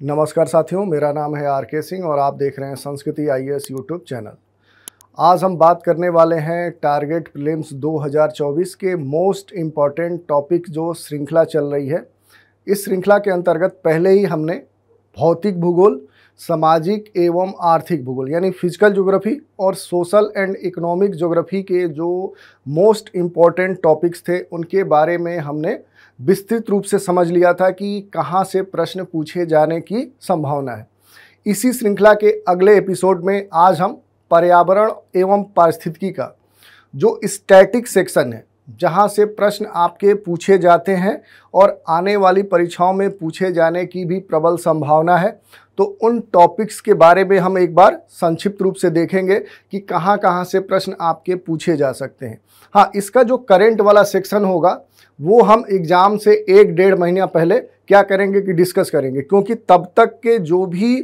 नमस्कार साथियों, मेरा नाम है आर के सिंह और आप देख रहे हैं संस्कृति आईएएस यूट्यूब चैनल। आज हम बात करने वाले हैं टारगेट प्रीलिम्स 2024 के मोस्ट इम्पॉर्टेंट टॉपिक जो श्रृंखला चल रही है। इस श्रृंखला के अंतर्गत पहले ही हमने भौतिक भूगोल, सामाजिक एवं आर्थिक भूगोल यानी फिजिकल ज्योग्राफी और सोशल एंड इकोनॉमिक ज्योग्राफी के जो मोस्ट इम्पॉर्टेंट टॉपिक्स थे उनके बारे में हमने विस्तृत रूप से समझ लिया था कि कहाँ से प्रश्न पूछे जाने की संभावना है। इसी श्रृंखला के अगले एपिसोड में आज हम पर्यावरण एवं पारिस्थितिकी का जो स्टैटिक सेक्शन है, जहाँ से प्रश्न आपके पूछे जाते हैं और आने वाली परीक्षाओं में पूछे जाने की भी प्रबल संभावना है, तो उन टॉपिक्स के बारे में हम एक बार संक्षिप्त रूप से देखेंगे कि कहाँ कहाँ से प्रश्न आपके पूछे जा सकते हैं। हाँ, इसका जो करंट वाला सेक्शन होगा वो हम एग्ज़ाम से 1-1.5 महीना पहले क्या करेंगे कि डिस्कस करेंगे, क्योंकि तब तक के जो भी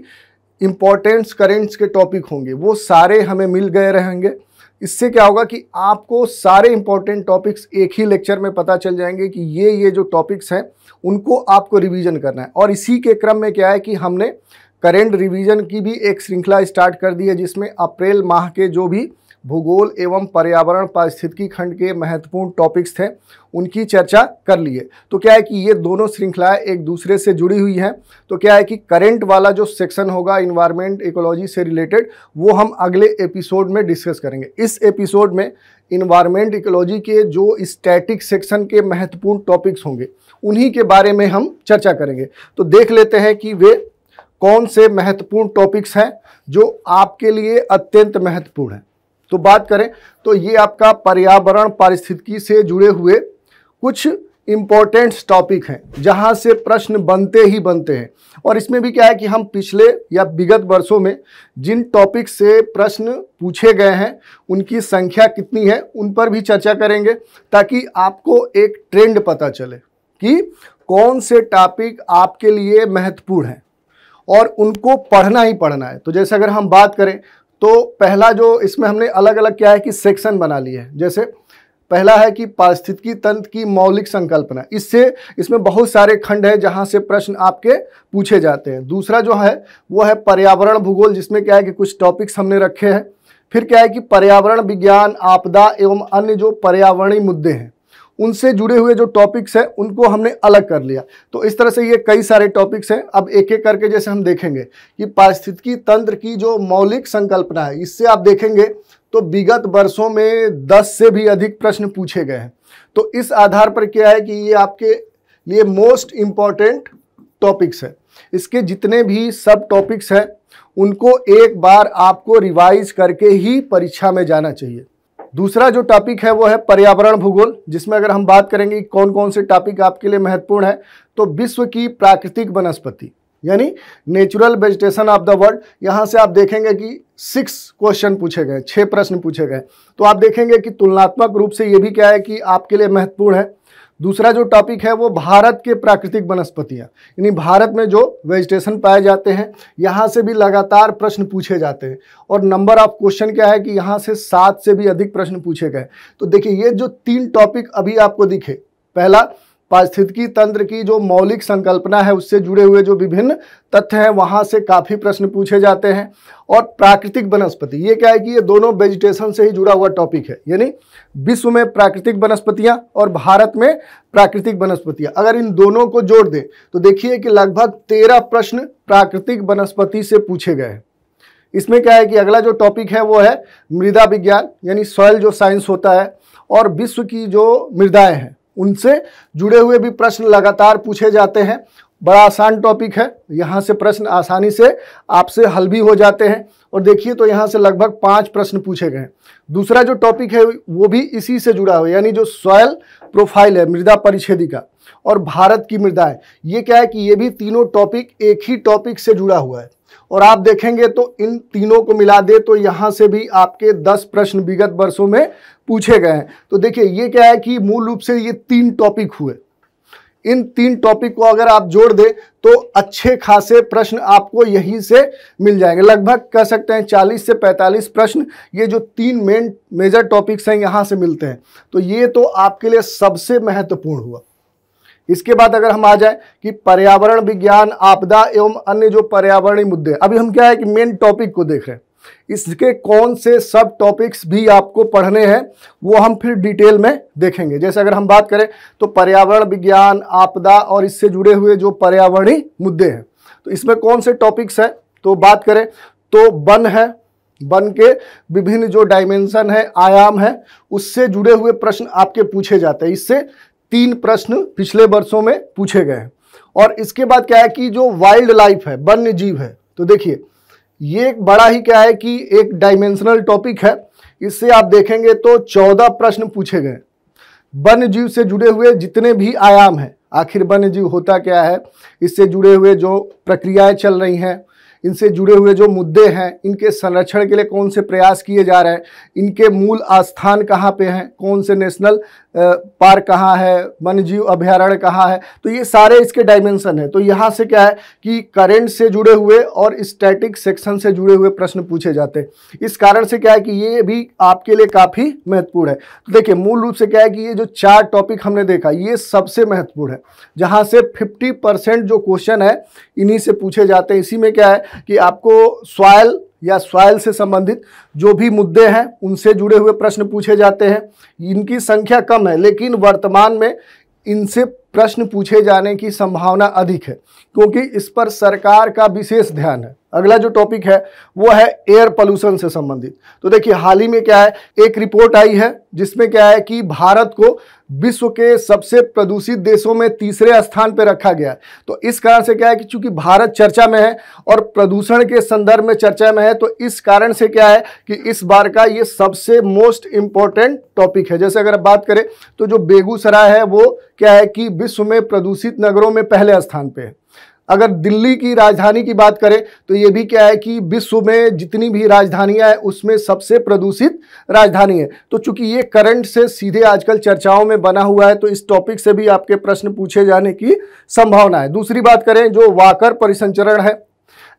इम्पोर्टेंट्स करेंट्स के टॉपिक होंगे वो सारे हमें मिल गए रहेंगे। इससे क्या होगा कि आपको सारे इम्पोर्टेंट टॉपिक्स एक ही लेक्चर में पता चल जाएंगे कि ये जो टॉपिक्स हैं उनको आपको रिवीजन करना है। और इसी के क्रम में क्या है कि हमने करेंट रिवीजन की भी एक श्रृंखला स्टार्ट कर दी है, जिसमें अप्रैल माह के जो भी भूगोल एवं पर्यावरण पारिस्थितिकी खंड के महत्वपूर्ण टॉपिक्स थे उनकी चर्चा कर लिए। तो क्या है कि ये दोनों श्रृंखलाएं एक दूसरे से जुड़ी हुई हैं। तो क्या है कि करंट वाला जो सेक्शन होगा इन्वायरमेंट इकोलॉजी से रिलेटेड वो हम अगले एपिसोड में डिस्कस करेंगे। इस एपिसोड में इन्वायरमेंट इकोलॉजी के जो स्टैटिक सेक्शन के महत्वपूर्ण टॉपिक्स होंगे उन्हीं के बारे में हम चर्चा करेंगे। तो देख लेते हैं कि वे कौन से महत्वपूर्ण टॉपिक्स हैं जो आपके लिए अत्यंत महत्वपूर्ण हैं। तो बात करें तो ये आपका पर्यावरण पारिस्थितिकी से जुड़े हुए कुछ इम्पोर्टेंट टॉपिक हैं जहां से प्रश्न बनते ही बनते हैं। और इसमें भी क्या है कि हम पिछले या विगत वर्षों में जिन टॉपिक से प्रश्न पूछे गए हैं उनकी संख्या कितनी है उन पर भी चर्चा करेंगे, ताकि आपको एक ट्रेंड पता चले कि कौन से टॉपिक आपके लिए महत्वपूर्ण हैं और उनको पढ़ना ही पढ़ना है। तो जैसे अगर हम बात करें तो पहला जो इसमें हमने अलग अलग क्या है कि सेक्शन बना लिए है। जैसे पहला है कि पारिस्थितिकी तंत्र की मौलिक संकल्पना, इसमें बहुत सारे खंड है जहां से प्रश्न आपके पूछे जाते हैं। दूसरा जो है वो है पर्यावरण भूगोल, जिसमें क्या है कि कुछ टॉपिक्स हमने रखे हैं। फिर क्या है कि पर्यावरण विज्ञान, आपदा एवं अन्य जो पर्यावरणीय मुद्दे हैं उनसे जुड़े हुए जो टॉपिक्स हैं उनको हमने अलग कर लिया। तो इस तरह से ये कई सारे टॉपिक्स हैं। अब एक एक करके जैसे हम देखेंगे कि पारिस्थितिकी तंत्र की जो मौलिक संकल्पना है, इससे आप देखेंगे तो विगत वर्षों में 10 से भी अधिक प्रश्न पूछे गए हैं। तो इस आधार पर क्या है कि ये आपके लिए मोस्ट इम्पॉर्टेंट टॉपिक्स है। इसके जितने भी सब टॉपिक्स हैं उनको एक बार आपको रिवाइज करके ही परीक्षा में जाना चाहिए। दूसरा जो टॉपिक है वो है पर्यावरण भूगोल, जिसमें अगर हम बात करेंगे कौन कौन से टॉपिक आपके लिए महत्वपूर्ण है, तो विश्व की प्राकृतिक वनस्पति यानी natural vegetation of the world, यहाँ से आप देखेंगे कि 6 क्वेश्चन पूछे गए, 6 प्रश्न पूछे गए। तो आप देखेंगे कि तुलनात्मक रूप से ये भी क्या है कि आपके लिए महत्वपूर्ण है। दूसरा जो टॉपिक है वो भारत के प्राकृतिक वनस्पतियाँ, यानी भारत में जो वेजिटेशन पाए जाते हैं यहाँ से भी लगातार प्रश्न पूछे जाते हैं। और नंबर ऑफ क्वेश्चन क्या है कि यहाँ से 7 से भी अधिक प्रश्न पूछे गए। तो देखिए ये जो 3 टॉपिक अभी आपको दिखे, पहला पारिस्थितिकी तंत्र की जो मौलिक संकल्पना है उससे जुड़े हुए जो विभिन्न तथ्य हैं वहाँ से काफ़ी प्रश्न पूछे जाते हैं। और प्राकृतिक वनस्पति, ये क्या है कि ये दोनों वेजिटेशन से ही जुड़ा हुआ टॉपिक है, यानी विश्व में प्राकृतिक वनस्पतियाँ और भारत में प्राकृतिक वनस्पतियाँ। अगर इन दोनों को जोड़ दें तो देखिए कि लगभग 13 प्रश्न प्राकृतिक वनस्पति से पूछे गए हैं। इसमें क्या है कि अगला जो टॉपिक है वो है मृदा विज्ञान यानी सॉइल जो साइंस होता है, और विश्व की जो मृदाएँ हैं उनसे जुड़े हुए भी प्रश्न लगातार पूछे जाते हैं। बड़ा आसान टॉपिक है, यहाँ से प्रश्न आसानी से आपसे हल भी हो जाते हैं। और देखिए तो यहाँ से लगभग 5 प्रश्न पूछे गए। दूसरा जो टॉपिक है वो भी इसी से जुड़ा हुआ है, यानी जो सॉयल प्रोफाइल है, मृदा परिच्छेदिका और भारत की मृदाएं, ये क्या है कि ये भी तीनों टॉपिक एक ही टॉपिक से जुड़ा हुआ है। और आप देखेंगे तो इन तीनों को मिला दे तो यहाँ से भी आपके 10 प्रश्न विगत वर्षों में पूछे गए हैं। तो देखिए ये क्या है कि मूल रूप से ये 3 टॉपिक हुए। इन 3 टॉपिक को अगर आप जोड़ दें तो अच्छे खासे प्रश्न आपको यहीं से मिल जाएंगे। लगभग कह सकते हैं 40 से 45 प्रश्न ये जो 3 मेजर टॉपिक्स हैं यहाँ से मिलते हैं। तो ये तो आपके लिए सबसे महत्वपूर्ण हुआ। इसके बाद अगर हम आ जाए कि पर्यावरण विज्ञान, आपदा एवं अन्य जो पर्यावरणीय मुद्दे, अभी हम क्या है कि मेन टॉपिक को देख रहे हैं, इसके कौन से सब टॉपिक्स भी आपको पढ़ने हैं वो हम फिर डिटेल में देखेंगे। जैसे अगर हम बात करें तो पर्यावरण विज्ञान, आपदा और इससे जुड़े हुए जो पर्यावरणीय मुद्दे हैं, तो इसमें कौन से टॉपिक्स हैं, तो बात करें तो वन है, वन के विभिन्न जो डायमेंशन है, आयाम है, उससे जुड़े हुए प्रश्न आपके पूछे जाते हैं। इससे 3 प्रश्न पिछले वर्षों में पूछे गए हैं। और इसके बाद क्या है कि जो वाइल्ड लाइफ है, वन्य जीव है, तो देखिए ये एक बड़ा ही क्या है कि एक डायमेंशनल टॉपिक है। इससे आप देखेंगे तो 14 प्रश्न पूछे गए। वन्य जीव से जुड़े हुए जितने भी आयाम हैं, आखिर वन्य जीव होता क्या है, इससे जुड़े हुए जो प्रक्रियाएं चल रही हैं, इनसे जुड़े हुए जो मुद्दे हैं, इनके संरक्षण के लिए कौन से प्रयास किए जा रहे हैं, इनके मूल स्थान कहाँ पे हैं, कौन से नेशनल पार्क कहाँ है, वन्यजीव अभयारण्य कहाँ है, तो ये सारे इसके डायमेंशन है। तो यहाँ से क्या है कि करंट से जुड़े हुए और स्टैटिक सेक्शन से जुड़े हुए प्रश्न पूछे जाते हैं। इस कारण से क्या है कि ये भी आपके लिए काफ़ी महत्वपूर्ण है। तो देखिए मूल रूप से क्या है कि ये जो 4 टॉपिक हमने देखा, ये सबसे महत्वपूर्ण है, जहाँ से 50% जो क्वेश्चन है इन्हीं से पूछे जाते हैं। इसी में क्या है कि आपको सॉइल या सॉइल से संबंधित जो भी मुद्दे हैं उनसे जुड़े हुए प्रश्न पूछे जाते हैं। इनकी संख्या कम है, लेकिन वर्तमान में इनसे प्रश्न पूछे जाने की संभावना अधिक है, क्योंकि इस पर सरकार का विशेष ध्यान है। अगला जो टॉपिक है वो है एयर पोल्यूशन से संबंधित। तो देखिए हाल ही में क्या है, एक रिपोर्ट आई है जिसमें क्या है कि भारत को विश्व के सबसे प्रदूषित देशों में 3रे स्थान पर रखा गया है। तो इस कारण से क्या है कि चूंकि भारत चर्चा में है और प्रदूषण के संदर्भ में चर्चा में है, तो इस कारण से क्या है कि इस बार का ये सबसे मोस्ट इम्पोर्टेंट टॉपिक है। जैसे अगर बात करें तो जो बेगूसराय है वो क्या है कि विश्व में प्रदूषित नगरों में पहले स्थान पे है। अगर दिल्ली की राजधानी की बात करें तो ये भी क्या है कि विश्व में जितनी भी राजधानियां हैं उसमें सबसे प्रदूषित राजधानी है। तो चूंकि ये करंट से सीधे आजकल चर्चाओं में बना हुआ है, तो इस टॉपिक से भी आपके प्रश्न पूछे जाने की संभावना है। दूसरी बात करें जो वाकर परिसंचरण है,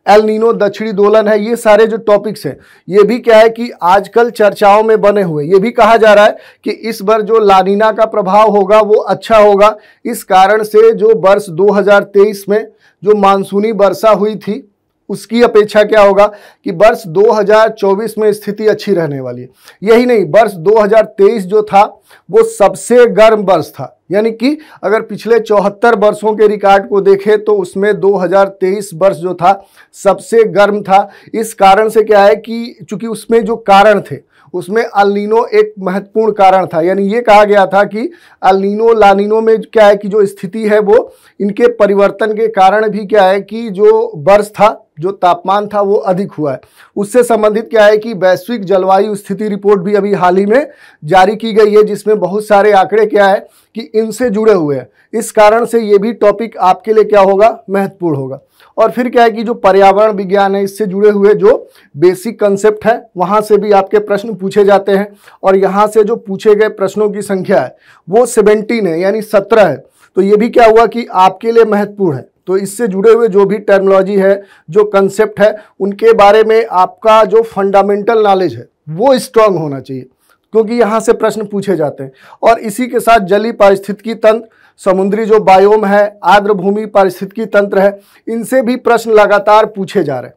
एल नीनो दक्षिणी दोलन है, ये सारे जो टॉपिक्स हैं ये भी क्या है कि आजकल चर्चाओं में बने हुए। ये भी कहा जा रहा है कि इस बार जो लानीना का प्रभाव होगा वो अच्छा होगा। इस कारण से जो वर्ष 2023 में जो मानसूनी वर्षा हुई थी उसकी अपेक्षा क्या होगा कि वर्ष 2024 में स्थिति अच्छी रहने वाली है। यही नहीं, वर्ष 2023 जो था वो सबसे गर्म वर्ष था। यानी कि अगर पिछले 74 वर्षों के रिकॉर्ड को देखें तो उसमें 2023 वर्ष जो था सबसे गर्म था। इस कारण से क्या है कि चूंकि उसमें जो कारण थे उसमें अल नीनो एक महत्वपूर्ण कारण था। यानी ये कहा गया था कि अल नीनो लानीनो में क्या है कि जो स्थिति है वो इनके परिवर्तन के कारण भी क्या है कि जो वर्ष था, जो तापमान था वो अधिक हुआ है। उससे संबंधित क्या है कि वैश्विक जलवायु स्थिति रिपोर्ट भी अभी हाल ही में जारी की गई है, जिसमें बहुत सारे आंकड़े क्या है कि इनसे जुड़े हुए हैं। इस कारण से ये भी टॉपिक आपके लिए क्या होगा, महत्वपूर्ण होगा। और फिर क्या है कि जो पर्यावरण विज्ञान है इससे जुड़े हुए जो बेसिक कंसेप्ट है वहाँ से भी आपके प्रश्न पूछे जाते हैं। और यहाँ से जो पूछे गए प्रश्नों की संख्या है वो 17 है, यानी 17 है। तो ये भी क्या हुआ कि आपके लिए महत्वपूर्ण है। तो इससे जुड़े हुए जो भी टर्मिनोलॉजी है, जो कंसेप्ट है, उनके बारे में आपका जो फंडामेंटल नॉलेज है वो स्ट्रांग होना चाहिए, क्योंकि यहाँ से प्रश्न पूछे जाते हैं। और इसी के साथ जलीय पारिस्थितिकी तंत्र, समुद्री जो बायोम है, आर्द्र भूमि पारिस्थितिकी तंत्र है, इनसे भी प्रश्न लगातार पूछे जा रहे हैं।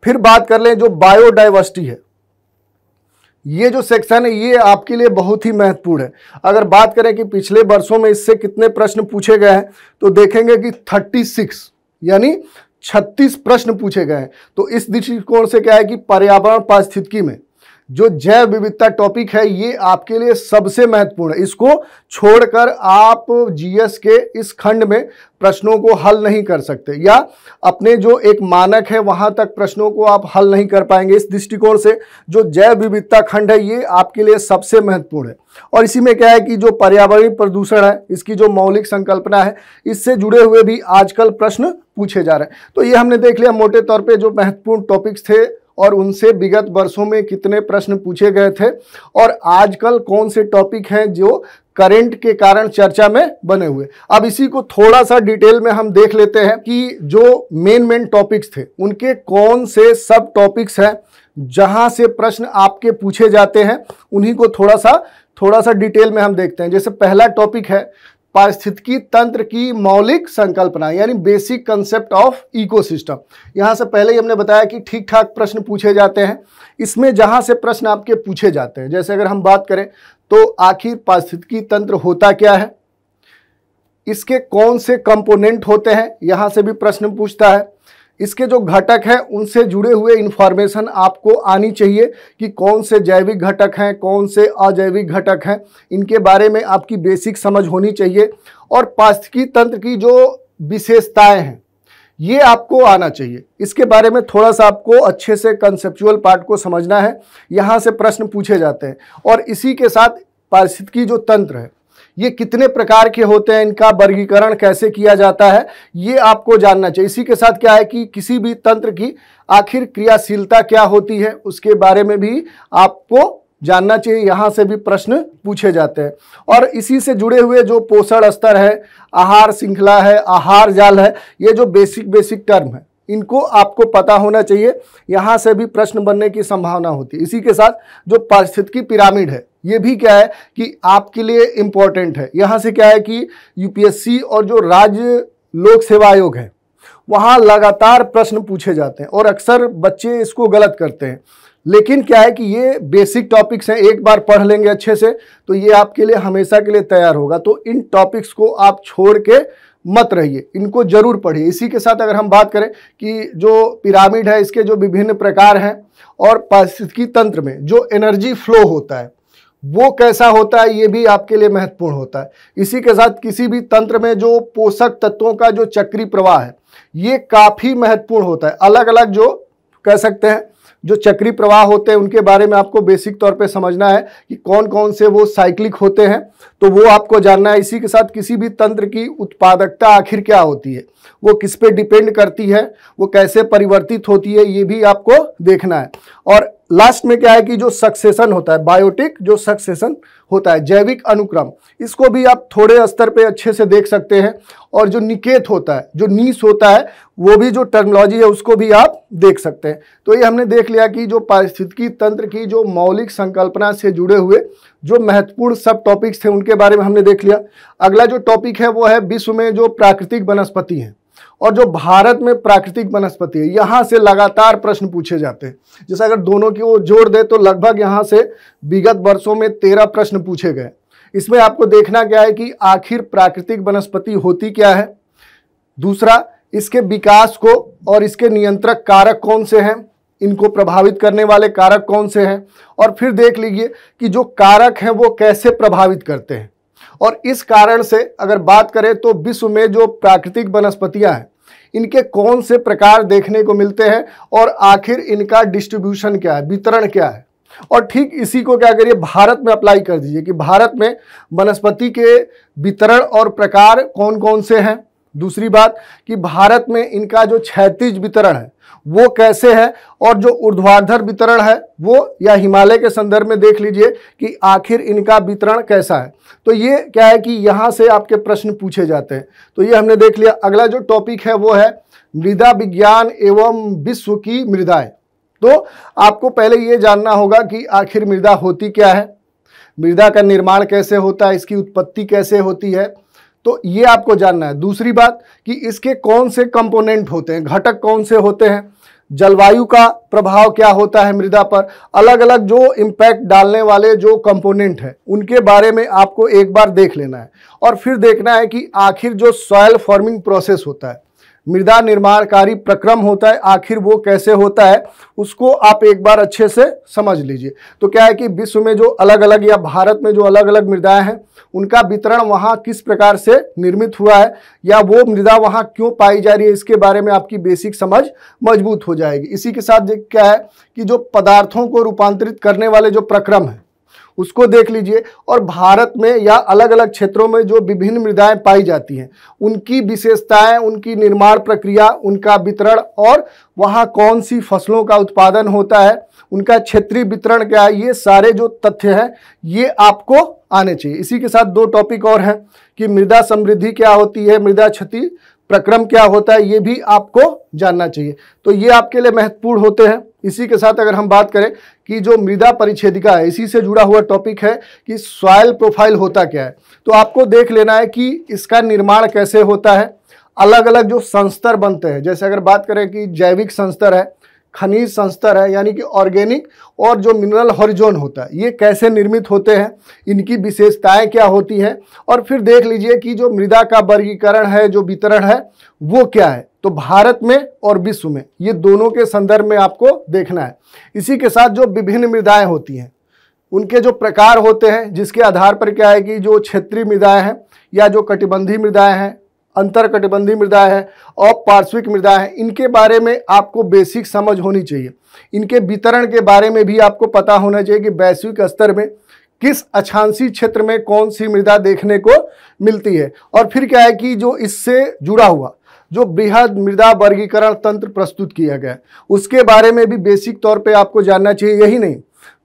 फिर बात कर लें जो बायोडाइवर्सिटी है, ये जो सेक्शन है ये आपके लिए बहुत ही महत्वपूर्ण है। अगर बात करें कि पिछले वर्षों में इससे कितने प्रश्न पूछे गए हैं तो देखेंगे कि 36 यानी 36 प्रश्न पूछे गए हैं। तो इस दृष्टिकोण से क्या है कि पर्यावरण पारिस्थितिकी में जो जैव विविधता टॉपिक है ये आपके लिए सबसे महत्वपूर्ण है। इसको छोड़कर आप जीएस के इस खंड में प्रश्नों को हल नहीं कर सकते, या अपने जो एक मानक है वहां तक प्रश्नों को आप हल नहीं कर पाएंगे। इस दृष्टिकोण से जो जैव विविधता खंड है ये आपके लिए सबसे महत्वपूर्ण है। और इसी में क्या है कि जो पर्यावरणीय प्रदूषण है, इसकी जो मौलिक संकल्पना है, इससे जुड़े हुए भी आजकल प्रश्न पूछे जा रहे हैं। तो ये हमने देख लिया मोटे तौर पे जो महत्वपूर्ण टॉपिक्स थे और उनसे विगत वर्षों में कितने प्रश्न पूछे गए थे, और आजकल कौन से टॉपिक हैं जो करंट के कारण चर्चा में बने हुए। अब इसी को थोड़ा सा डिटेल में हम देख लेते हैं कि जो मेन टॉपिक्स थे उनके कौन से सब टॉपिक्स हैं जहां से प्रश्न आपके पूछे जाते हैं, उन्हीं को थोड़ा सा डिटेल में हम देखते हैं। जैसे पहला टॉपिक है पारिस्थितिकी तंत्र की मौलिक संकल्पना यानी बेसिक कंसेप्ट ऑफ इकोसिस्टम। यहाँ से पहले ही हमने बताया कि ठीक ठाक प्रश्न पूछे जाते हैं। इसमें जहाँ से प्रश्न आपके पूछे जाते हैं, जैसे अगर हम बात करें तो आखिर पारिस्थितिकी तंत्र होता क्या है, इसके कौन से कंपोनेंट होते हैं, यहाँ से भी प्रश्न पूछता है। इसके जो घटक हैं उनसे जुड़े हुए इंफॉर्मेशन आपको आनी चाहिए कि कौन से जैविक घटक हैं, कौन से अजैविक घटक हैं, इनके बारे में आपकी बेसिक समझ होनी चाहिए। और पारिस्थितिकी तंत्र की जो विशेषताएं हैं ये आपको आना चाहिए। इसके बारे में थोड़ा सा आपको अच्छे से कंसेप्चुअल पार्ट को समझना है, यहाँ से प्रश्न पूछे जाते हैं। और इसी के साथ पारिस्थितिकी जो तंत्र है ये कितने प्रकार के होते हैं, इनका वर्गीकरण कैसे किया जाता है, ये आपको जानना चाहिए। इसी के साथ क्या है कि किसी भी तंत्र की आखिर क्रियाशीलता क्या होती है उसके बारे में भी आपको जानना चाहिए, यहाँ से भी प्रश्न पूछे जाते हैं। और इसी से जुड़े हुए जो पोषण स्तर है, आहार श्रृंखला है, आहार जाल है, ये जो बेसिक टर्म है इनको आपको पता होना चाहिए, यहाँ से भी प्रश्न बनने की संभावना होती है। इसी के साथ जो पारिस्थितिकी पिरामिड है ये भी क्या है कि आपके लिए इम्पोर्टेंट है। यहाँ से क्या है कि यूपीएससी और जो राज्य लोक सेवा आयोग है वहाँ लगातार प्रश्न पूछे जाते हैं और अक्सर बच्चे इसको गलत करते हैं। लेकिन क्या है कि ये बेसिक टॉपिक्स हैं, एक बार पढ़ लेंगे अच्छे से तो ये आपके लिए हमेशा के लिए तैयार होगा। तो इन टॉपिक्स को आप छोड़ के मत रहिए, इनको जरूर पढ़िए। इसी के साथ अगर हम बात करें कि जो पिरामिड है इसके जो विभिन्न प्रकार हैं और पारिस्थितिकी तंत्र में जो एनर्जी फ्लो होता है वो कैसा होता है ये भी आपके लिए महत्वपूर्ण होता है। इसी के साथ किसी भी तंत्र में जो पोषक तत्वों का जो चक्री प्रवाह है ये काफ़ी महत्वपूर्ण होता है। अलग अलग जो कह सकते हैं जो चक्री प्रवाह होते हैं उनके बारे में आपको बेसिक तौर पे समझना है कि कौन कौन से वो साइक्लिक होते हैं, तो वो आपको जानना है। इसी के साथ किसी भी तंत्र की उत्पादकता आखिर क्या होती है, वो किस पे डिपेंड करती है, वो कैसे परिवर्तित होती है, ये भी आपको देखना है। और लास्ट में क्या है कि जो सक्सेशन होता है, बायोटिक जो सक्सेशन होता है, जैविक अनुक्रम, इसको भी आप थोड़े स्तर पे अच्छे से देख सकते हैं। और जो निकेत होता है, जो नीस होता है, वो भी जो टर्मिनोलॉजी है उसको भी आप देख सकते हैं। तो ये हमने देख लिया कि जो पारिस्थितिकी तंत्र की जो मौलिक संकल्पना से जुड़े हुए जो महत्वपूर्ण सब टॉपिक्स थे उनके बारे में हमने देख लिया। अगला जो टॉपिक है वो है विश्व में जो प्राकृतिक वनस्पति हैं और जो भारत में प्राकृतिक वनस्पति है, यहाँ से लगातार प्रश्न पूछे जाते हैं। जैसे अगर दोनों की वो जोड़ दे तो लगभग यहाँ से विगत वर्षों में 13 प्रश्न पूछे गए। इसमें आपको देखना क्या है कि आखिर प्राकृतिक वनस्पति होती क्या है, दूसरा इसके विकास को और इसके नियंत्रक कारक कौन से हैं, इनको प्रभावित करने वाले कारक कौन से हैं, और फिर देख लीजिए कि जो कारक हैं वो कैसे प्रभावित करते हैं। और इस कारण से अगर बात करें तो विश्व में जो प्राकृतिक वनस्पतियां हैं इनके कौन से प्रकार देखने को मिलते हैं और आखिर इनका डिस्ट्रीब्यूशन क्या है, वितरण क्या है। और ठीक इसी को क्या करिए भारत में अप्लाई कर दीजिए कि भारत में वनस्पति के वितरण और प्रकार कौन कौन से हैं। दूसरी बात कि भारत में इनका जो क्षैतिज वितरण है वो कैसे है और जो ऊर्ध्वाधर वितरण है वो या हिमालय के संदर्भ में देख लीजिए कि आखिर इनका वितरण कैसा है। तो ये क्या है कि यहाँ से आपके प्रश्न पूछे जाते हैं। तो ये हमने देख लिया। अगला जो टॉपिक है वो है मृदा विज्ञान एवं विश्व की मृदाएं। तो आपको पहले ये जानना होगा कि आखिर मृदा होती क्या है, मृदा का निर्माण कैसे होता है, इसकी उत्पत्ति कैसे होती है, तो ये आपको जानना है। दूसरी बात कि इसके कौन से कंपोनेंट होते हैं, घटक कौन से होते हैं, जलवायु का प्रभाव क्या होता है मृदा पर, अलग अलग जो इम्पैक्ट डालने वाले जो कंपोनेंट हैं उनके बारे में आपको एक बार देख लेना है। और फिर देखना है कि आखिर जो सॉइल फॉर्मिंग प्रोसेस होता है, मृदा निर्माणकारी प्रक्रम होता है, आखिर वो कैसे होता है उसको आप एक बार अच्छे से समझ लीजिए। तो क्या है कि विश्व में जो अलग अलग या भारत में जो अलग अलग मृदाएं हैं उनका वितरण वहाँ किस प्रकार से निर्मित हुआ है या वो मृदा वहाँ क्यों पाई जा रही है, इसके बारे में आपकी बेसिक समझ मजबूत हो जाएगी। इसी के साथ क्या है कि जो पदार्थों को रूपांतरित करने वाले जो प्रक्रम है उसको देख लीजिए। और भारत में या अलग अलग क्षेत्रों में जो विभिन्न मृदाएं पाई जाती हैं उनकी विशेषताएं, उनकी निर्माण प्रक्रिया, उनका वितरण और वहाँ कौन सी फसलों का उत्पादन होता है, उनका क्षेत्रीय वितरण क्या है, ये सारे जो तथ्य हैं ये आपको आने चाहिए। इसी के साथ 2 टॉपिक और हैं कि मृदा समृद्धि क्या होती है, मृदा क्षति प्रक्रम क्या होता है, ये भी आपको जानना चाहिए। तो ये आपके लिए महत्वपूर्ण होते हैं। इसी के साथ अगर हम बात करें कि जो मृदा परिच्छेदिका है, इसी से जुड़ा हुआ टॉपिक है कि सॉइल प्रोफाइल होता क्या है। तो आपको देख लेना है कि इसका निर्माण कैसे होता है, अलग अलग जो संस्तर बनते हैं, जैसे अगर बात करें कि जैविक संस्तर है, खनिज संस्तर है यानी कि ऑर्गेनिक, और जो मिनरल हॉरिजोन होता है, ये कैसे निर्मित होते हैं, इनकी विशेषताएं क्या होती हैं, और फिर देख लीजिए कि जो मृदा का वर्गीकरण है, जो वितरण है, वो क्या है। तो भारत में और विश्व में, ये दोनों के संदर्भ में आपको देखना है। इसी के साथ जो विभिन्न मृदाएं होती हैं, उनके जो प्रकार होते हैं, जिसके आधार पर क्या है कि जो क्षेत्रीय मृदाएं हैं या जो कटिबंधीय मृदाएं हैं, अंतर कटिबंधीय मृदा है और पार्श्विक मृदा है, इनके बारे में आपको बेसिक समझ होनी चाहिए। इनके वितरण के बारे में भी आपको पता होना चाहिए कि वैश्विक स्तर में किस अक्षांशीय क्षेत्र में कौन सी मृदा देखने को मिलती है। और फिर क्या है कि जो इससे जुड़ा हुआ जो बृहद मृदा वर्गीकरण तंत्र प्रस्तुत किया गया है, उसके बारे में भी बेसिक तौर पे आपको जानना चाहिए। यही नहीं,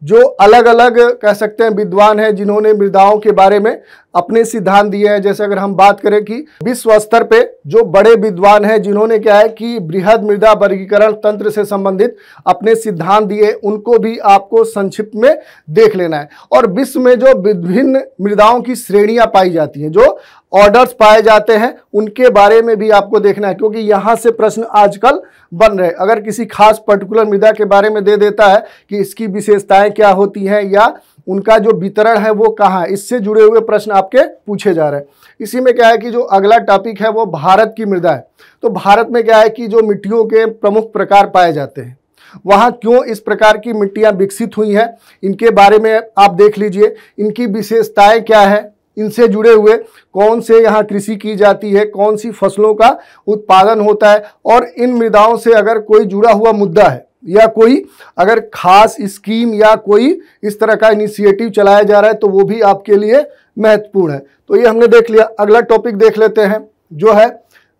जो अलग अलग कह सकते हैं विद्वान हैं जिन्होंने मृदाओं के बारे में अपने सिद्धांत दिए हैं, जैसे अगर हम बात करें कि विश्व स्तर पे जो बड़े विद्वान हैं जिन्होंने क्या है कि बृहद मृदा वर्गीकरण तंत्र से संबंधित अपने सिद्धांत दिए, उनको भी आपको संक्षिप्त में देख लेना है। और विश्व में जो विभिन्न मृदाओं की श्रेणियां पाई जाती हैं, जो ऑर्डर्स पाए जाते हैं, उनके बारे में भी आपको देखना है, क्योंकि यहाँ से प्रश्न आजकल बन रहे। अगर किसी खास पर्टिकुलर मृदा के बारे में दे देता है कि इसकी विशेषताएं क्या होती हैं या उनका जो वितरण है वो कहाँ है, इससे जुड़े हुए प्रश्न आपके पूछे जा रहे हैं। इसी में क्या है कि जो अगला टॉपिक है वो भारत की मृदा है। तो भारत में क्या है कि जो मिट्टियों के प्रमुख प्रकार पाए जाते हैं, वहाँ क्यों इस प्रकार की मिट्टियाँ विकसित हुई हैं, इनके बारे में आप देख लीजिए। इनकी विशेषताएं क्या है, इनसे जुड़े हुए कौन से यहाँ कृषि की जाती है, कौन सी फसलों का उत्पादन होता है, और इन मृदाओं से अगर कोई जुड़ा हुआ मुद्दा है या कोई अगर खास स्कीम या कोई इस तरह का इनिशिएटिव चलाया जा रहा है, तो वो भी आपके लिए महत्वपूर्ण है। तो ये हमने देख लिया। अगला टॉपिक देख लेते हैं, जो है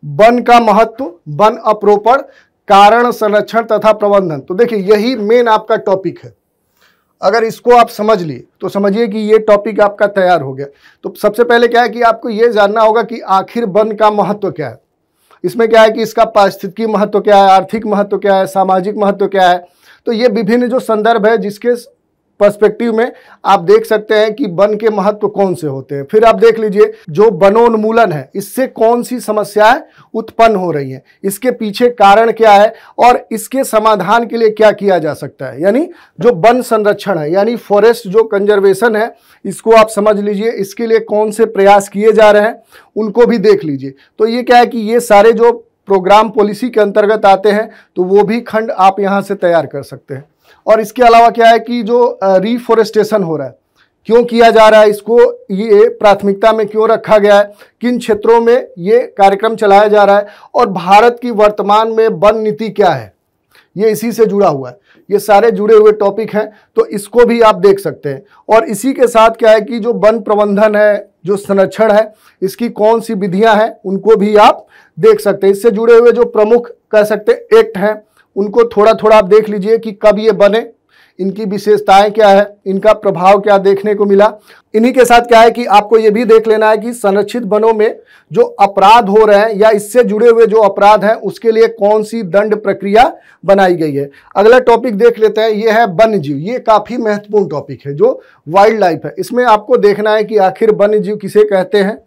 वन का महत्व, वन अपरोपण, कारण, संरक्षण तथा प्रबंधन। तो देखिए यही मेन आपका टॉपिक है। अगर इसको आप समझ लिए तो समझिए कि ये टॉपिक आपका तैयार हो गया। तो सबसे पहले क्या है कि आपको ये जानना होगा कि आखिर वन का महत्व क्या है। इसमें क्या है कि इसका पारिस्थितिकी महत्व क्या है, आर्थिक महत्व क्या है, सामाजिक महत्व क्या है। तो ये विभिन्न जो संदर्भ है जिसके पर्सपेक्टिव में आप देख सकते हैं कि वन के महत्व कौन से होते हैं। फिर आप देख लीजिए जो वनोन्मूलन है, इससे कौन सी समस्याएं उत्पन्न हो रही हैं, इसके पीछे कारण क्या है और इसके समाधान के लिए क्या किया जा सकता है। यानी जो वन संरक्षण है, यानी फॉरेस्ट जो कंजर्वेशन है, इसको आप समझ लीजिए। इसके लिए कौन से प्रयास किए जा रहे हैं उनको भी देख लीजिए। तो ये क्या है कि ये सारे जो प्रोग्राम पॉलिसी के अंतर्गत आते हैं, तो वो भी खंड आप यहाँ से तैयार कर सकते हैं। और इसके अलावा क्या है कि जो रिफॉरेस्टेशन हो रहा है, क्यों किया जा रहा है, इसको ये प्राथमिकता में क्यों रखा गया है, किन क्षेत्रों में ये कार्यक्रम चलाया जा रहा है, और भारत की वर्तमान में वन नीति क्या है, ये इसी से जुड़ा हुआ है। ये सारे जुड़े हुए टॉपिक हैं, तो इसको भी आप देख सकते हैं। और इसी के साथ क्या है कि जो वन प्रबंधन है, जो संरक्षण है, इसकी कौन सी विधियां हैं, उनको भी आप देख सकते हैं। इससे जुड़े हुए जो प्रमुख कह सकते हैं एक्ट हैं, उनको थोड़ा थोड़ा आप देख लीजिए कि कब ये बने, इनकी विशेषताएं क्या है, इनका प्रभाव क्या देखने को मिला। इन्हीं के साथ क्या है कि आपको ये भी देख लेना है कि संरक्षित वनों में जो अपराध हो रहे हैं या इससे जुड़े हुए जो अपराध हैं, उसके लिए कौन सी दंड प्रक्रिया बनाई गई है। अगला टॉपिक देख लेते हैं, ये है वन्य जीव। ये काफी महत्वपूर्ण टॉपिक है, जो वाइल्ड लाइफ है। इसमें आपको देखना है कि आखिर वन्य जीव किसे कहते हैं।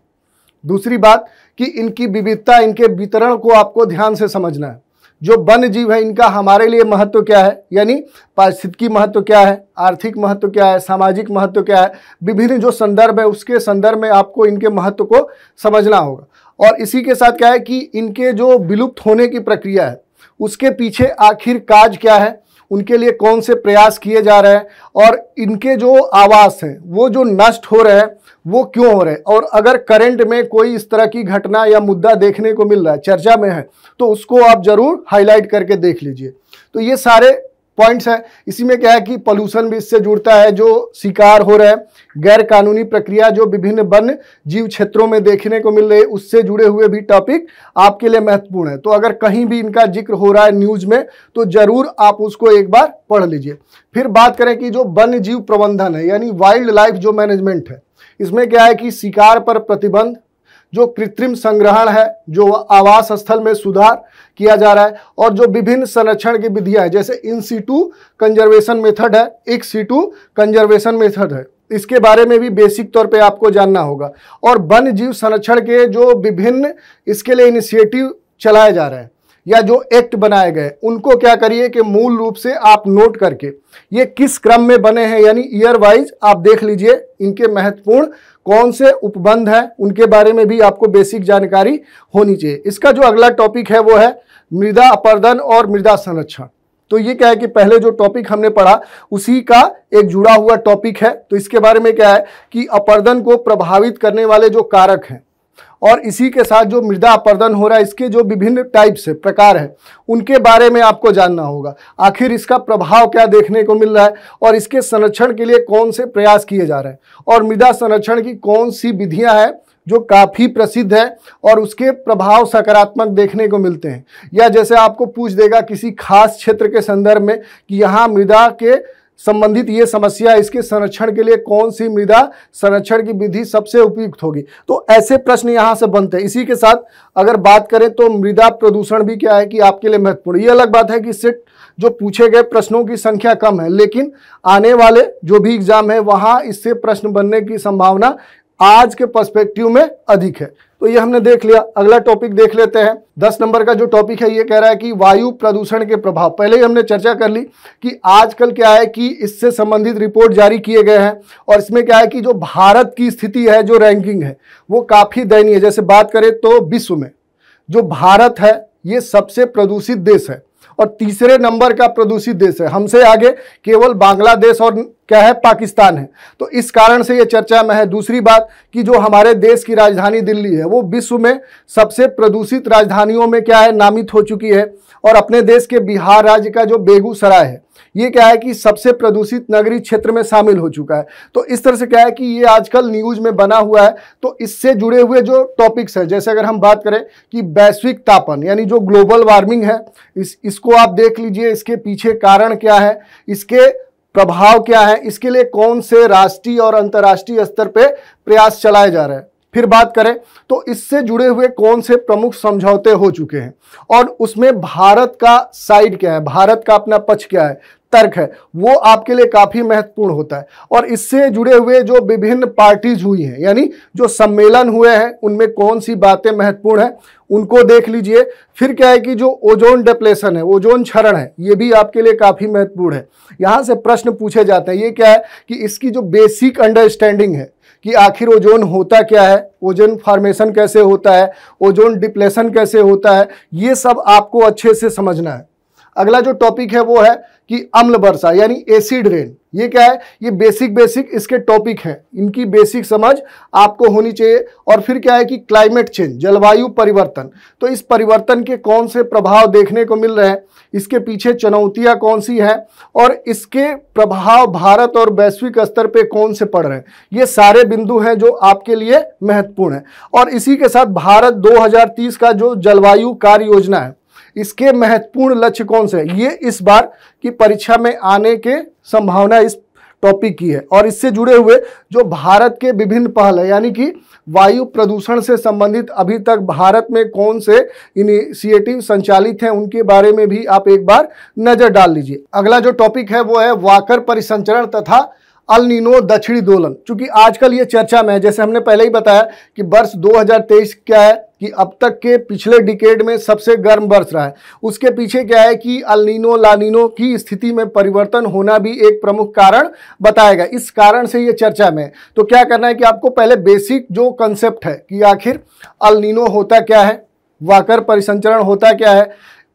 दूसरी बात कि इनकी विविधता, इनके वितरण को आपको ध्यान से समझना है। जो वन्य जीव है, इनका हमारे लिए महत्व क्या है, यानी पारिस्थितिकी महत्व क्या है, आर्थिक महत्व क्या है, सामाजिक महत्व क्या है, विभिन्न जो संदर्भ है उसके संदर्भ में आपको इनके महत्व को समझना होगा। और इसी के साथ क्या है कि इनके जो विलुप्त होने की प्रक्रिया है, उसके पीछे आखिर काज क्या है, उनके लिए कौन से प्रयास किए जा रहे हैं, और इनके जो आवास हैं वो जो नष्ट हो रहे हैं वो क्यों हो रहे हैं। और अगर करंट में कोई इस तरह की घटना या मुद्दा देखने को मिल रहा है, चर्चा में है, तो उसको आप जरूर हाईलाइट करके देख लीजिए। तो ये सारे पॉइंट्स हैं। इसी में क्या है कि पोल्यूशन भी इससे जुड़ता है, जो शिकार हो रहे हैं, गैर कानूनी प्रक्रिया जो विभिन्न वन जीव क्षेत्रों में देखने को मिल रही है, उससे जुड़े हुए भी टॉपिक आपके लिए महत्वपूर्ण है। तो अगर कहीं भी इनका जिक्र हो रहा है न्यूज में, तो जरूर आप उसको एक बार पढ़ लीजिए। फिर बात करें कि जो वन्य जीव प्रबंधन है, यानी वाइल्ड लाइफ जो मैनेजमेंट है, इसमें क्या है कि शिकार पर प्रतिबंध, जो कृत्रिम संग्रहण है, जो आवास स्थल में सुधार किया जा रहा है, और जो विभिन्न संरक्षण की विधियां हैं जैसे इन सीटू कंजर्वेशन मेथड है, एक्स सीटू कंजर्वेशन मेथड है, इसके बारे में भी बेसिक तौर पे आपको जानना होगा। और वन्य जीव संरक्षण के जो विभिन्न इसके लिए इनिशिएटिव चलाए जा रहे हैं या जो एक्ट बनाए गए उनको क्या करिए कि मूल रूप से आप नोट करके ये किस क्रम में बने हैं, यानी ईयर वाइज आप देख लीजिए इनके महत्वपूर्ण कौन से उपबंध हैं, उनके बारे में भी आपको बेसिक जानकारी होनी चाहिए। इसका जो अगला टॉपिक है वो है मृदा अपरदन और मृदा संरक्षण। तो ये क्या है कि पहले जो टॉपिक हमने पढ़ा उसी का एक जुड़ा हुआ टॉपिक है। तो इसके बारे में क्या है कि अपरदन को प्रभावित करने वाले जो कारक हैं और इसी के साथ जो मृदा अपरदन हो रहा है इसके जो विभिन्न टाइप्स है, प्रकार है, उनके बारे में आपको जानना होगा। आखिर इसका प्रभाव क्या देखने को मिल रहा है और इसके संरक्षण के लिए कौन से प्रयास किए जा रहे हैं और मृदा संरक्षण की कौन सी विधियां हैं जो काफ़ी प्रसिद्ध है और उसके प्रभाव सकारात्मक देखने को मिलते हैं। या जैसे आपको पूछ देगा किसी खास क्षेत्र के संदर्भ में कि यहाँ मृदा के संबंधित ये समस्या, इसके संरक्षण के लिए कौन सी मृदा संरक्षण की विधि सबसे उपयुक्त होगी, तो ऐसे प्रश्न यहाँ से बनते हैं। इसी के साथ अगर बात करें तो मृदा प्रदूषण भी क्या है कि आपके लिए महत्वपूर्ण। ये अलग बात है कि इससे जो पूछे गए प्रश्नों की संख्या कम है, लेकिन आने वाले जो भी एग्जाम है वहाँ इससे प्रश्न बनने की संभावना आज के पर्सपेक्टिव में अधिक है। तो ये हमने देख लिया। अगला टॉपिक देख लेते हैं। 10 नंबर का जो टॉपिक है ये कह रहा है कि वायु प्रदूषण के प्रभाव। पहले ही हमने चर्चा कर ली कि आजकल क्या है कि इससे संबंधित रिपोर्ट जारी किए गए हैं और इसमें क्या है कि जो भारत की स्थिति है, जो रैंकिंग है वो काफ़ी दयनीय है। जैसे बात करें तो विश्व में जो भारत है ये सबसे प्रदूषित देश है और तीसरे नंबर का प्रदूषित देश है। हमसे आगे केवल बांग्लादेश और क्या है, पाकिस्तान है। तो इस कारण से ये चर्चा में है। दूसरी बात कि जो हमारे देश की राजधानी दिल्ली है वो विश्व में सबसे प्रदूषित राजधानियों में क्या है, नामित हो चुकी है। और अपने देश के बिहार राज्य का जो बेगूसराय है ये क्या है कि सबसे प्रदूषित नगरीय क्षेत्र में शामिल हो चुका है। तो इस तरह से क्या है कि ये आजकल न्यूज में बना हुआ है। तो इससे जुड़े हुए जो टॉपिक्स हैं, जैसे अगर हम बात करें कि वैश्विक तापन यानी जो ग्लोबल वार्मिंग है, इसको आप देख लीजिए, इसके पीछे कारण क्या है, इसके प्रभाव क्या है, इसके लिए कौन से राष्ट्रीय और अंतर्राष्ट्रीय स्तर पे प्रयास चलाए जा रहे हैं। फिर बात करें तो इससे जुड़े हुए कौन से प्रमुख समझौते हो चुके हैं और उसमें भारत का साइड क्या है, भारत का अपना पक्ष क्या है, तर्क है, वो आपके लिए काफ़ी महत्वपूर्ण होता है। और इससे जुड़े हुए जो विभिन्न पार्टीज हुई हैं यानी जो सम्मेलन हुए हैं उनमें कौन सी बातें महत्वपूर्ण हैं उनको देख लीजिए। फिर क्या है कि जो ओजोन डिप्लेशन है, ओजोन क्षरण है, ये भी आपके लिए काफ़ी महत्वपूर्ण है। यहाँ से प्रश्न पूछे जाते हैं। ये क्या है कि इसकी जो बेसिक अंडरस्टैंडिंग है कि आखिर ओजोन होता क्या है, ओजोन फॉर्मेशन कैसे होता है, ओजोन डिप्लेशन कैसे होता है, ये सब आपको अच्छे से समझना है। अगला जो टॉपिक है वो है कि अम्ल वर्षा यानी एसिड रेन। ये क्या है, ये बेसिक इसके टॉपिक हैं, इनकी बेसिक समझ आपको होनी चाहिए। और फिर क्या है कि क्लाइमेट चेंज, जलवायु परिवर्तन, तो इस परिवर्तन के कौन से प्रभाव देखने को मिल रहे हैं, इसके पीछे चुनौतियां कौन सी हैं और इसके प्रभाव भारत और वैश्विक स्तर पे कौन से पड़ रहे हैं, ये सारे बिंदु हैं जो आपके लिए महत्वपूर्ण है। और इसी के साथ भारत 2030 का जो जलवायु कार्य योजना है इसके महत्वपूर्ण लक्ष्य कौन से हैं, ये इस बार की परीक्षा में आने के संभावना इस टॉपिक की है। और इससे जुड़े हुए जो भारत के विभिन्न पहल है यानी कि वायु प्रदूषण से संबंधित अभी तक भारत में कौन से इनिशिएटिव संचालित हैं उनके बारे में भी आप एक बार नजर डाल लीजिए। अगला जो टॉपिक है वो है वाकर परिसंचरण तथा अल नीनो दक्षिणी दोलन। चूंकि आजकल ये चर्चा में है, जैसे हमने पहले ही बताया कि वर्ष 2023 क्या है कि अब तक के पिछले डिकेड में सबसे गर्म वर्ष रहा है। उसके पीछे क्या है कि अल नीनो ला नीनो की स्थिति में परिवर्तन होना भी एक प्रमुख कारण बताया गया। इस कारण से ये चर्चा में है। तो क्या करना है कि आपको पहले बेसिक जो कंसेप्ट है कि आखिर अल नीनो होता क्या है, वाकर परिसंचरण होता क्या है,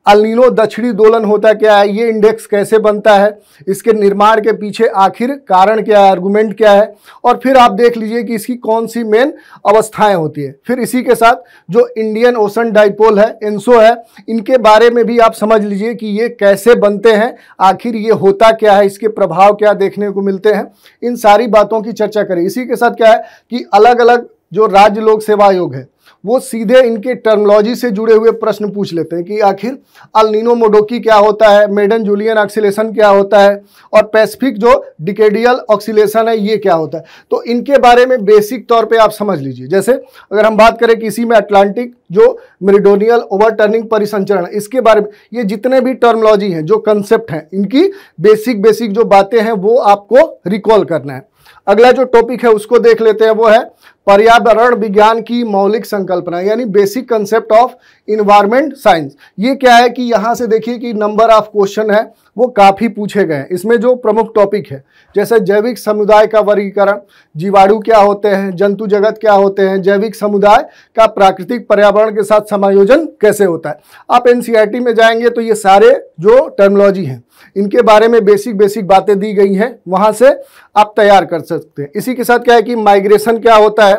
अल नीनो दक्षिणी दोलन होता क्या है, ये इंडेक्स कैसे बनता है, इसके निर्माण के पीछे आखिर कारण क्या है, आर्गुमेंट क्या है, और फिर आप देख लीजिए कि इसकी कौन सी मेन अवस्थाएं होती है। फिर इसी के साथ जो इंडियन ओशन डाइपोल है, एंसो है, इनके बारे में भी आप समझ लीजिए कि ये कैसे बनते हैं, आखिर ये होता क्या है, इसके प्रभाव क्या देखने को मिलते हैं, इन सारी बातों की चर्चा करें। इसी के साथ क्या है कि अलग अलग जो राज्य लोक सेवा आयोग है वो सीधे इनके टर्मिनोलॉजी से जुड़े हुए प्रश्न पूछ लेते हैं कि आखिर अल नीनो मोडोकी क्या होता है, मेडन जूलियन ऑक्सीलेशन क्या होता है, और पैसिफिक जो डिकेडियल ऑक्सीलेशन है ये क्या होता है। तो इनके बारे में बेसिक तौर पे आप समझ लीजिए। जैसे अगर हम बात करें किसी में अटलांटिक जो मेरिडोनियल ओवरटर्निंग परिसंचरण, इसके बारे में ये जितने भी टर्मिनोलॉजी हैं, जो कंसेप्ट हैं, इनकी बेसिक जो बातें हैं वो आपको रिकॉल करना है। अगला जो टॉपिक है उसको देख लेते हैं, वो है पर्यावरण विज्ञान की मौलिक संकल्पना, यानी basic concept of environment science. ये क्या है कि यहाँ से देखिए कि नंबर ऑफ क्वेश्चन है वो काफ़ी पूछे गए हैं। इसमें जो प्रमुख टॉपिक है जैसे जैविक समुदाय का वर्गीकरण, जीवाणु क्या होते हैं, जंतु जगत क्या होते हैं, जैविक समुदाय का प्राकृतिक पर्यावरण के साथ समायोजन कैसे होता है। आप एनसीईआरटी में जाएंगे तो ये सारे जो टर्मिनोलॉजी हैं इनके बारे में बेसिक बातें दी गई हैं, वहाँ से आप तैयार कर सकते हैं। इसी के साथ क्या है कि माइग्रेशन क्या होता है,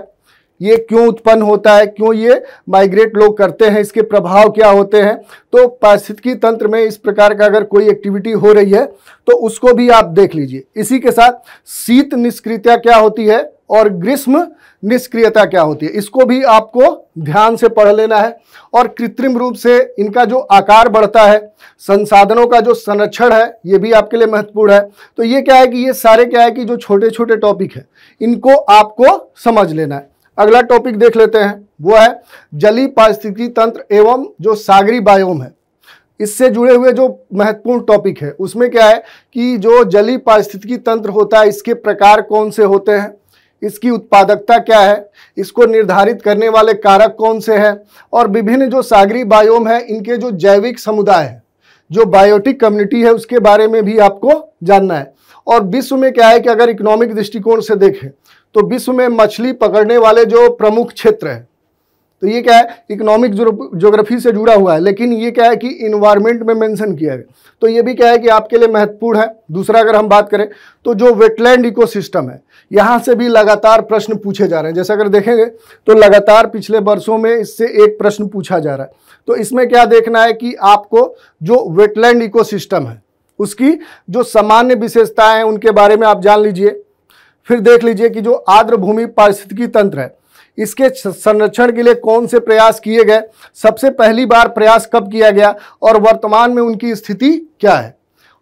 ये क्यों उत्पन्न होता है, क्यों ये माइग्रेट लोग करते हैं, इसके प्रभाव क्या होते हैं। तो पारिस्थितिकी तंत्र में इस प्रकार का अगर कोई एक्टिविटी हो रही है तो उसको भी आप देख लीजिए। इसी के साथ शीत निष्क्रियता क्या होती है और ग्रीष्म निष्क्रियता क्या होती है, इसको भी आपको ध्यान से पढ़ लेना है। और कृत्रिम रूप से इनका जो आकार बढ़ता है, संसाधनों का जो संरक्षण है, ये भी आपके लिए महत्वपूर्ण है। तो ये क्या है कि ये सारे क्या है कि जो छोटे छोटे टॉपिक है इनको आपको समझ लेना है। अगला टॉपिक देख लेते हैं, वो है जलीय पारिस्थितिकी तंत्र एवं जो सागरी बायोम है, इससे जुड़े हुए जो महत्वपूर्ण टॉपिक है उसमें क्या है कि जो जलीय पारिस्थितिकी तंत्र होता है इसके प्रकार कौन से होते हैं, इसकी उत्पादकता क्या है, इसको निर्धारित करने वाले कारक कौन से हैं, और विभिन्न जो सागरी बायोम है इनके जो जैविक समुदाय है, जो बायोटिक कम्युनिटी है, उसके बारे में भी आपको जानना है। और विश्व में क्या है कि अगर इकोनॉमिक दृष्टिकोण से देखें तो विश्व में मछली पकड़ने वाले जो प्रमुख क्षेत्र है, तो ये क्या है इकोनॉमिक ज्योग्राफी से जुड़ा हुआ है, लेकिन ये क्या है कि इन्वायरमेंट में मेंशन किया है, तो ये भी क्या है कि आपके लिए महत्वपूर्ण है। दूसरा अगर हम बात करें तो जो वेटलैंड इकोसिस्टम है, यहाँ से भी लगातार प्रश्न पूछे जा रहे हैं। जैसे अगर देखेंगे तो लगातार पिछले वर्षों में इससे एक प्रश्न पूछा जा रहा है। तो इसमें क्या देखना है कि आपको जो वेटलैंड इकोसिस्टम है उसकी जो सामान्य विशेषताएं हैं उनके बारे में आप जान लीजिए। फिर देख लीजिए कि जो आर्द्र भूमि पारिस्थितिकी तंत्र है इसके संरक्षण के लिए कौन से प्रयास किए गए, सबसे पहली बार प्रयास कब किया गया और वर्तमान में उनकी स्थिति क्या है,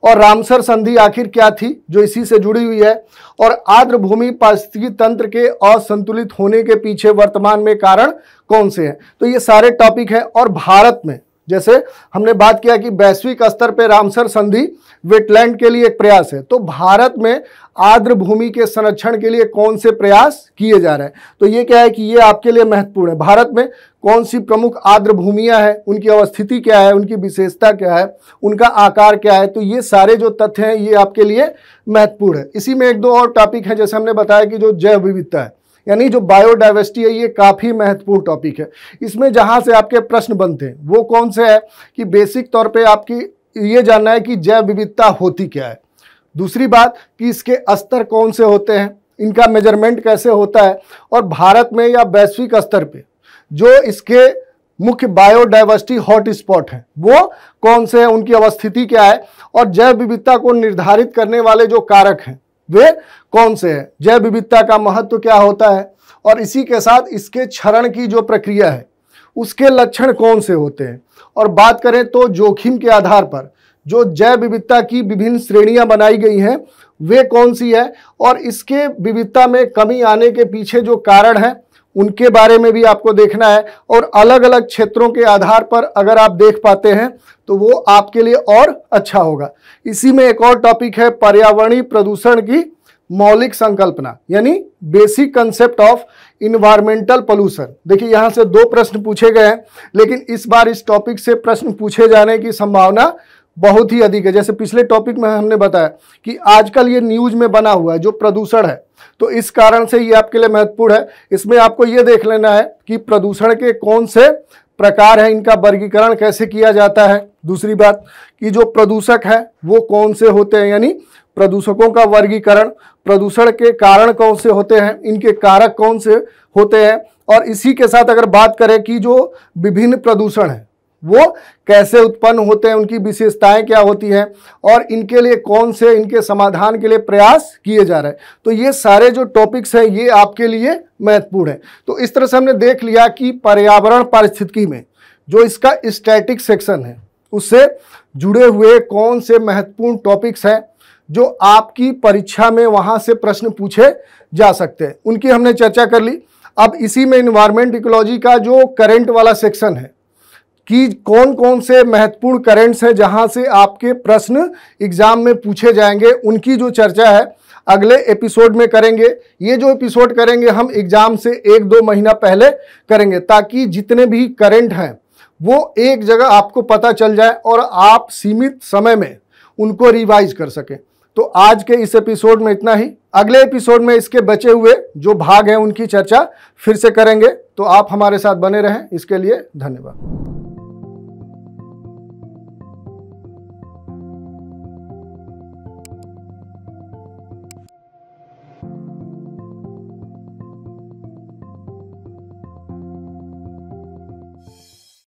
और रामसर संधि आखिर क्या थी जो इसी से जुड़ी हुई है, और आर्द्र भूमि पारिस्थितिकी तंत्र के असंतुलित होने के पीछे वर्तमान में कारण कौन से हैं। तो ये सारे टॉपिक हैं। और भारत में जैसे हमने बात किया कि वैश्विक स्तर पर रामसर संधि वेटलैंड के लिए एक प्रयास है, तो भारत में आर्द्र भूमि के संरक्षण के लिए कौन से प्रयास किए जा रहे हैं। तो ये क्या है कि ये आपके लिए महत्वपूर्ण है। भारत में कौन सी प्रमुख आर्द्र भूमियां हैं, उनकी अवस्थिति क्या है, उनकी विशेषता क्या है, उनका आकार क्या है, तो ये सारे जो तथ्य हैं ये आपके लिए महत्वपूर्ण है। इसी में एक दो और टॉपिक है, जैसे हमने बताया कि जो जैव विविधता है यानी जो बायोडाइवर्सिटी है, ये काफ़ी महत्वपूर्ण टॉपिक है। इसमें जहाँ से आपके प्रश्न बनते हैं वो कौन से है कि बेसिक तौर पे आपकी ये जानना है कि जैव विविधता होती क्या है। दूसरी बात कि इसके स्तर कौन से होते हैं, इनका मेजरमेंट कैसे होता है, और भारत में या वैश्विक स्तर पे जो इसके मुख्य बायोडाइवर्सिटी हॉट स्पॉट हैं वो कौन से हैं, उनकी अवस्थिति क्या है, और जैव विविधता को निर्धारित करने वाले जो कारक हैं वे कौन से हैं, जैव विविधता का महत्व क्या होता है, और इसी के साथ इसके क्षरण की जो प्रक्रिया है उसके लक्षण कौन से होते हैं। और बात करें तो जोखिम के आधार पर जो जैव विविधता की विभिन्न श्रेणियां बनाई गई हैं वे कौन सी है, और इसके विविधता में कमी आने के पीछे जो कारण है उनके बारे में भी आपको देखना है। और अलग अलग क्षेत्रों के आधार पर अगर आप देख पाते हैं तो वो आपके लिए और अच्छा होगा। इसी में एक और टॉपिक है पर्यावरणीय प्रदूषण की मौलिक संकल्पना, यानी basic concept of environmental pollution. देखिए यहाँ से दो प्रश्न पूछे गए हैं, लेकिन इस बार इस टॉपिक से प्रश्न पूछे जाने की संभावना बहुत ही अधिक है। जैसे पिछले टॉपिक में हमने बताया कि आजकल ये न्यूज में बना हुआ है जो प्रदूषण है, तो इस कारण से ये आपके लिए महत्वपूर्ण है। इसमें आपको ये देख लेना है कि प्रदूषण के कौन से प्रकार हैं, इनका वर्गीकरण कैसे किया जाता है। दूसरी बात कि जो प्रदूषक है वो कौन से होते हैं, यानी प्रदूषकों का वर्गीकरण, प्रदूषण के कारण कौन से होते हैं, इनके कारक कौन से होते हैं। और इसी के साथ अगर बात करें कि जो विभिन्न प्रदूषण है वो कैसे उत्पन्न होते हैं, उनकी विशेषताएं क्या होती हैं और इनके लिए कौन से इनके समाधान के लिए प्रयास किए जा रहे हैं। तो ये सारे जो टॉपिक्स हैं ये आपके लिए महत्वपूर्ण है। तो इस तरह से हमने देख लिया कि पर्यावरण पारिस्थितिकी में जो इसका स्टैटिक सेक्शन है उससे जुड़े हुए कौन से महत्वपूर्ण टॉपिक्स हैं जो आपकी परीक्षा में वहां से प्रश्न पूछे जा सकते हैं, उनकी हमने चर्चा कर ली। अब इसी में एनवायरमेंट इकोलॉजी का जो करंट वाला सेक्शन है कि कौन कौन से महत्वपूर्ण करंट्स हैं जहां से आपके प्रश्न एग्जाम में पूछे जाएंगे, उनकी जो चर्चा है अगले एपिसोड में करेंगे। ये जो एपिसोड करेंगे हम एग्जाम से 1-2 महीना पहले करेंगे ताकि जितने भी करंट हैं वो एक जगह आपको पता चल जाए और आप सीमित समय में उनको रिवाइज कर सकें। तो आज के इस एपिसोड में इतना ही। अगले एपिसोड में इसके बचे हुए जो भाग हैं उनकी चर्चा फिर से करेंगे। तो आप हमारे साथ बने रहें, इसके लिए धन्यवाद।